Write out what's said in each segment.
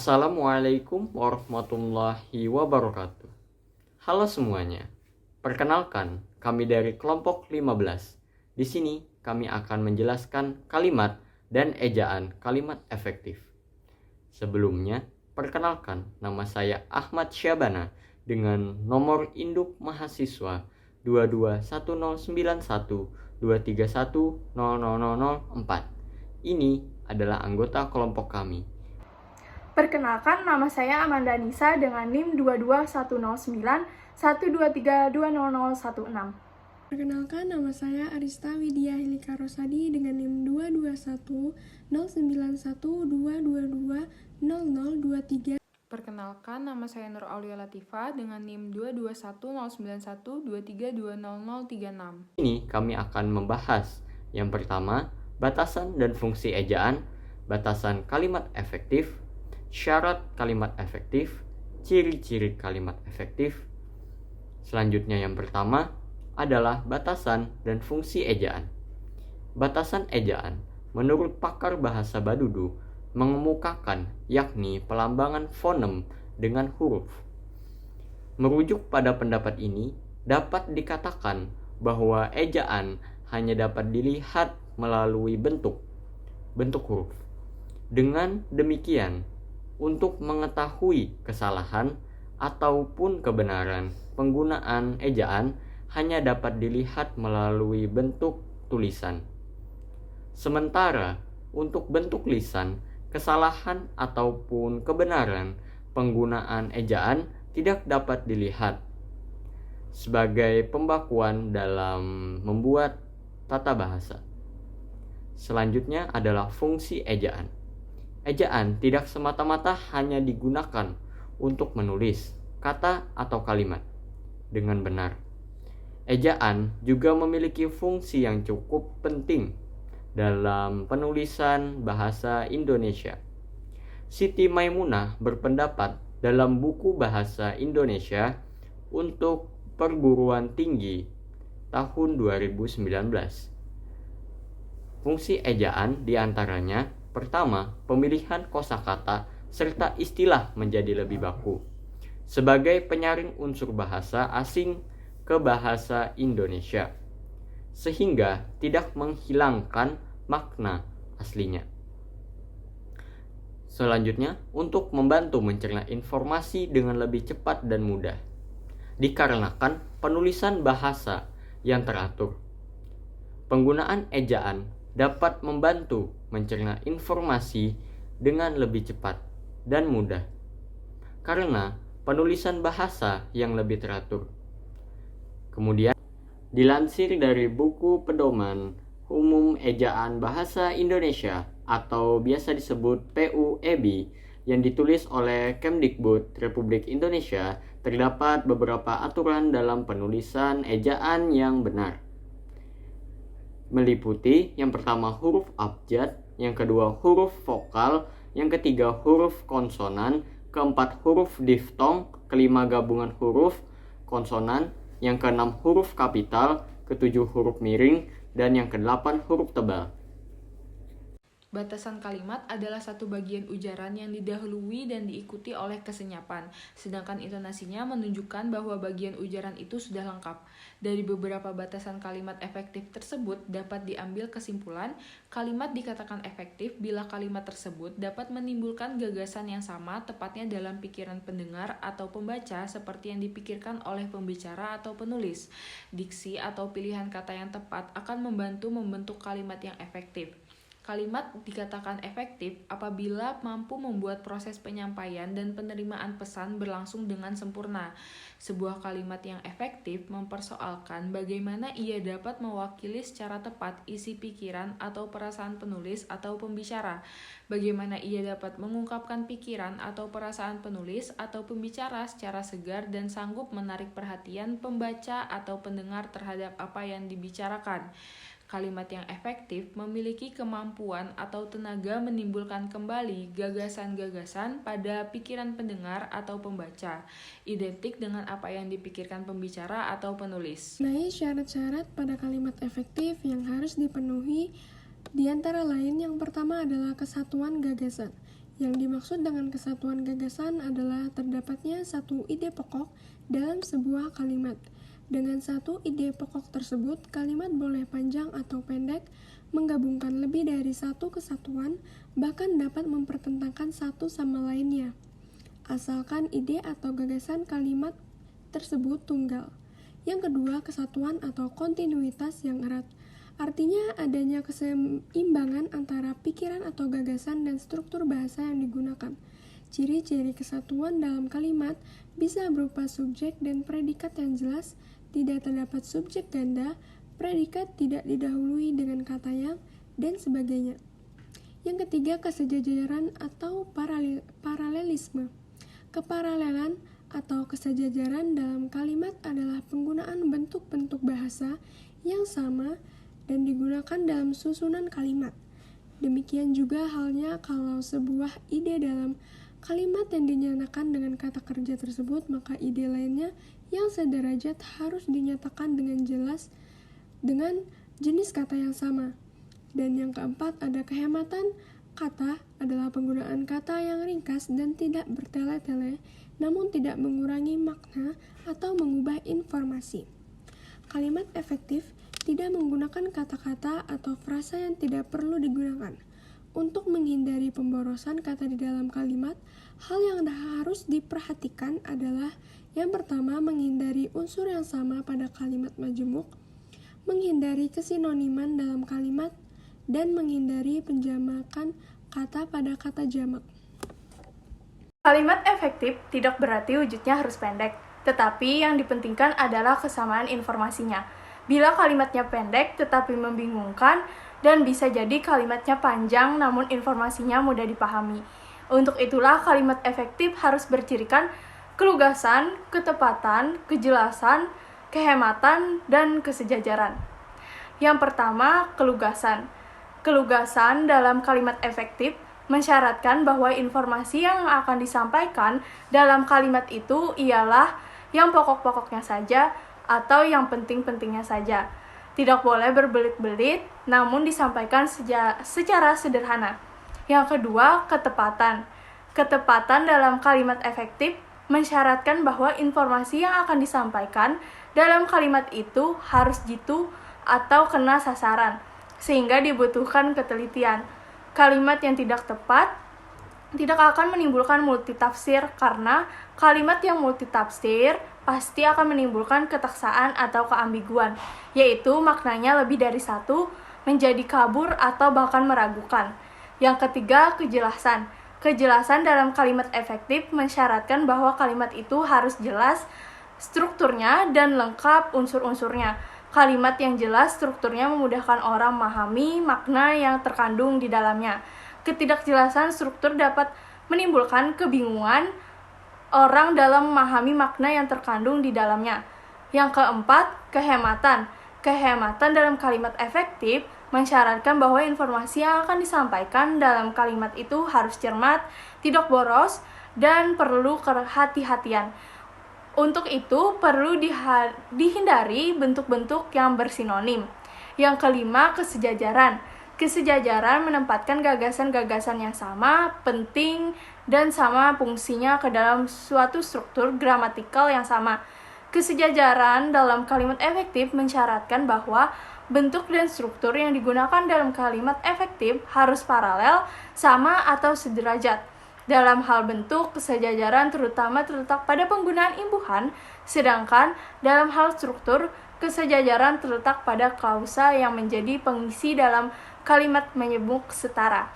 Assalamualaikum warahmatullahi wabarakatuh. Halo semuanya. Perkenalkan, kami dari kelompok 15. Di sini kami akan menjelaskan kalimat dan ejaan kalimat efektif. Sebelumnya, perkenalkan nama saya Ahmad Syabana dengan nomor induk mahasiswa 2219123100004. Ini adalah anggota kelompok kami. Perkenalkan, nama saya Amanda Nisa dengan NIM 2210912320016. Perkenalkan, nama saya Arista Widya Hilika Rosadi dengan NIM 2210912220023. Perkenalkan, nama saya Nur Aulia Latifa dengan NIM 2210912320036. Ini kami akan membahas yang pertama, batasan dan fungsi ejaan, batasan kalimat efektif, syarat kalimat efektif, ciri-ciri kalimat efektif. Selanjutnya yang pertama adalah batasan dan fungsi ejaan. Batasan ejaan menurut pakar bahasa Badudu mengemukakan yakni pelambangan fonem dengan huruf. Merujuk pada pendapat ini, dapat dikatakan bahwa ejaan hanya dapat dilihat melalui bentuk huruf. Dengan demikian, untuk mengetahui kesalahan ataupun kebenaran penggunaan ejaan hanya dapat dilihat melalui bentuk tulisan. Sementara untuk bentuk lisan, kesalahan ataupun kebenaran penggunaan ejaan tidak dapat dilihat. Sebagai pembakuan dalam membuat tata bahasa. Selanjutnya adalah fungsi ejaan. Ejaan tidak semata-mata hanya digunakan untuk menulis kata atau kalimat dengan benar. Ejaan juga memiliki fungsi yang cukup penting dalam penulisan bahasa Indonesia. Siti Maimunah berpendapat dalam buku Bahasa Indonesia untuk perguruan tinggi tahun 2019. Fungsi ejaan diantaranya pertama, pemilihan kosakata serta istilah menjadi lebih baku sebagai penyaring unsur bahasa asing ke bahasa Indonesia sehingga tidak menghilangkan makna aslinya. Selanjutnya, untuk membantu mencerna informasi dengan lebih cepat dan mudah dikarenakan penulisan bahasa yang teratur. Penggunaan ejaan dapat membantu mencerna informasi dengan lebih cepat dan mudah karena penulisan bahasa yang lebih teratur. Kemudian dilansir dari buku Pedoman Umum Ejaan Bahasa Indonesia atau biasa disebut PUEB yang ditulis oleh Kemdikbud Republik Indonesia, terdapat beberapa aturan dalam penulisan ejaan yang benar. Meliputi yang pertama huruf abjad, yang kedua huruf vokal, yang ketiga huruf konsonan, keempat huruf diftong, kelima gabungan huruf konsonan, yang keenam huruf kapital, ketujuh huruf miring, dan yang kedelapan huruf tebal. Batasan kalimat adalah satu bagian ujaran yang didahului dan diikuti oleh kesenyapan, sedangkan intonasinya menunjukkan bahwa bagian ujaran itu sudah lengkap. Dari beberapa batasan kalimat efektif tersebut dapat diambil kesimpulan, kalimat dikatakan efektif bila kalimat tersebut dapat menimbulkan gagasan yang sama tepatnya dalam pikiran pendengar atau pembaca seperti yang dipikirkan oleh pembicara atau penulis. Diksi atau pilihan kata yang tepat akan membantu membentuk kalimat yang efektif. Kalimat dikatakan efektif apabila mampu membuat proses penyampaian dan penerimaan pesan berlangsung dengan sempurna. Sebuah kalimat yang efektif mempersoalkan bagaimana ia dapat mewakili secara tepat isi pikiran atau perasaan penulis atau pembicara, bagaimana ia dapat mengungkapkan pikiran atau perasaan penulis atau pembicara secara segar dan sanggup menarik perhatian pembaca atau pendengar terhadap apa yang dibicarakan. Kalimat yang efektif memiliki kemampuan atau tenaga menimbulkan kembali gagasan-gagasan pada pikiran pendengar atau pembaca, identik dengan apa yang dipikirkan pembicara atau penulis. Nah, syarat-syarat pada kalimat efektif yang harus dipenuhi di antara lain yang pertama adalah kesatuan gagasan. Yang dimaksud dengan kesatuan gagasan adalah terdapatnya satu ide pokok dalam sebuah kalimat. Dengan satu ide pokok tersebut, kalimat boleh panjang atau pendek, menggabungkan lebih dari satu kesatuan, bahkan dapat mempertentangkan satu sama lainnya. Asalkan ide atau gagasan kalimat tersebut tunggal. Yang kedua, kesatuan atau kontinuitas yang erat. Artinya adanya keseimbangan antara pikiran atau gagasan dan struktur bahasa yang digunakan. Ciri-ciri kesatuan dalam kalimat bisa berupa subjek dan predikat yang jelas, tidak terdapat subjek ganda, predikat tidak didahului dengan kata yang, dan sebagainya. Yang ketiga, kesejajaran atau paralelisme. Keparalelan atau kesejajaran dalam kalimat adalah penggunaan bentuk-bentuk bahasa yang sama dan digunakan dalam susunan kalimat. Demikian juga halnya kalau sebuah ide dalam kalimat yang dinyatakan dengan kata kerja tersebut, maka ide lainnya yang sederajat harus dinyatakan dengan jelas dengan jenis kata yang sama. Dan yang keempat, ada kehematan kata adalah penggunaan kata yang ringkas dan tidak bertele-tele, namun tidak mengurangi makna atau mengubah informasi. Kalimat efektif tidak menggunakan kata-kata atau frasa yang tidak perlu digunakan. Untuk menghindari pemborosan kata di dalam kalimat, hal yang harus diperhatikan adalah yang pertama, menghindari unsur yang sama pada kalimat majemuk, menghindari kesinoniman dalam kalimat, dan menghindari penjamakan kata pada kata jamak. Kalimat efektif tidak berarti wujudnya harus pendek, tetapi yang dipentingkan adalah kesamaan informasinya. Bila kalimatnya pendek tetapi membingungkan, dan bisa jadi kalimatnya panjang namun informasinya mudah dipahami. Untuk itulah kalimat efektif harus bercirikan kelugasan, ketepatan, kejelasan, kehematan, dan kesejajaran. Yang pertama, kelugasan. Kelugasan dalam kalimat efektif mensyaratkan bahwa informasi yang akan disampaikan dalam kalimat itu ialah yang pokok-pokoknya saja atau yang penting-pentingnya saja. Tidak boleh berbelit-belit, namun disampaikan secara sederhana. Yang kedua, ketepatan. Ketepatan dalam kalimat efektif mensyaratkan bahwa informasi yang akan disampaikan dalam kalimat itu harus jitu atau kena sasaran, sehingga dibutuhkan ketelitian. Kalimat yang tidak tepat tidak akan menimbulkan multitafsir, karena kalimat yang multitafsir pasti akan menimbulkan ketaksaan atau keambiguan, yaitu maknanya lebih dari satu, menjadi kabur atau bahkan meragukan. Yang ketiga, kejelasan. Kejelasan dalam kalimat efektif mensyaratkan bahwa kalimat itu harus jelas strukturnya dan lengkap unsur-unsurnya. Kalimat yang jelas strukturnya memudahkan orang memahami makna yang terkandung di dalamnya. Ketidakjelasan struktur dapat menimbulkan kebingungan orang dalam memahami makna yang terkandung di dalamnya. Yang keempat, kehematan. Kehematan dalam kalimat efektif mensyaratkan bahwa informasi yang akan disampaikan dalam kalimat itu harus cermat, tidak boros, dan perlu kehati-hatian. Untuk itu, perlu dihindari bentuk-bentuk yang bersinonim. Yang kelima, kesejajaran. Kesejajaran menempatkan gagasan-gagasan yang sama, penting, dan sama fungsinya ke dalam suatu struktur gramatikal yang sama. Kesejajaran dalam kalimat efektif mensyaratkan bahwa bentuk dan struktur yang digunakan dalam kalimat efektif harus paralel, sama, atau sederajat. Dalam hal bentuk, kesejajaran terutama terletak pada penggunaan imbuhan, sedangkan dalam hal struktur, kesejajaran terletak pada klausa yang menjadi pengisi dalam kalimat menyebut setara.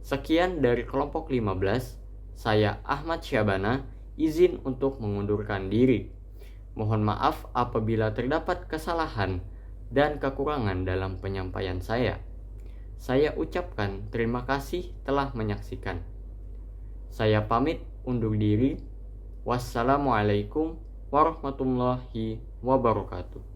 Sekian dari kelompok 15, saya Ahmad Syabana, izin untuk mengundurkan diri. Mohon maaf apabila terdapat kesalahan dan kekurangan dalam penyampaian saya. Saya ucapkan terima kasih telah menyaksikan. Saya pamit undur diri. Wassalamualaikum warahmatullahi wabarakatuh.